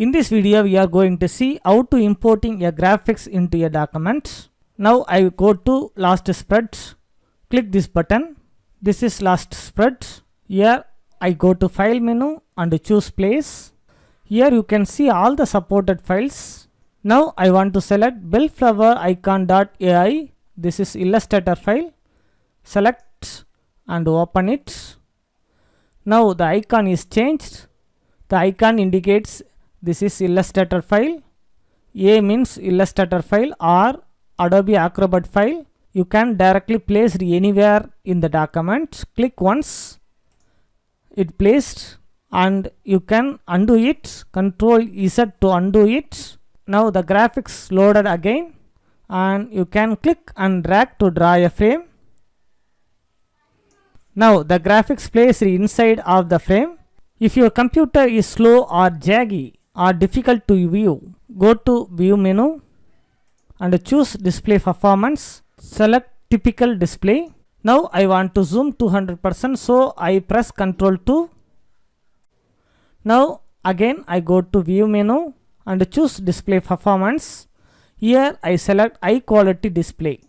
In this video, we are going to see how to importing a graphics into a document. Now I go to last spread, click this button. This is last spread. Here I go to file menu and choose place. Here you can see all the supported files. Now I want to select bellflower icon.ai. This is Illustrator file. Select and open it. Now the icon is changed. The icon indicates this is Illustrator file. A means Illustrator file or Adobe Acrobat file. You can directly place it anywhere in the document. Click once. It placed and you can undo it. Ctrl Z to undo it. Now the graphics loaded again and you can click and drag to draw a frame. Now the graphics placed inside of the frame. If your computer is slow or jaggy or difficult to view, go to view menu and choose display performance. Select typical display. Now I want to zoom 200%, so I press Ctrl 2. Now again I go to view menu and choose display performance. Here I select high quality display.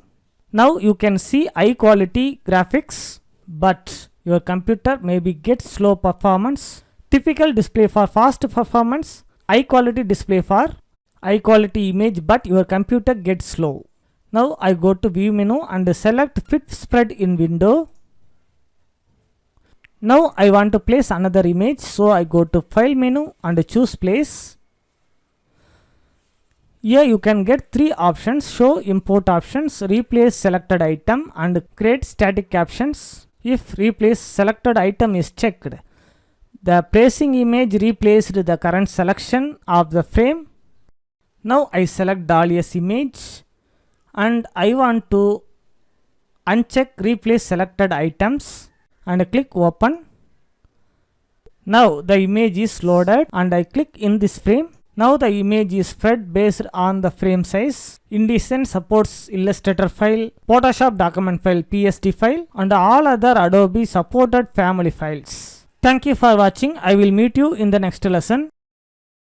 Now you can see high quality graphics, but your computer maybe gets slow performance. Typical display for fast performance, high quality display for high quality image, but your computer gets slow. Now I go to view menu and select fit spread in window. Now I want to place another image, so I go to file menu and choose place. Here you can get three options: show import options, replace selected item, and create static captions. If replace selected item is checked, the placing image replaced the current selection of the frame. Now I select Dahlia's image and I want to uncheck replace selected items and click open. Now the image is loaded and I click in this frame. Now the image is spread based on the frame size. InDesign supports Illustrator file, Photoshop document file, PSD file, and all other Adobe supported family files. Thank you for watching. I will meet you in the next lesson.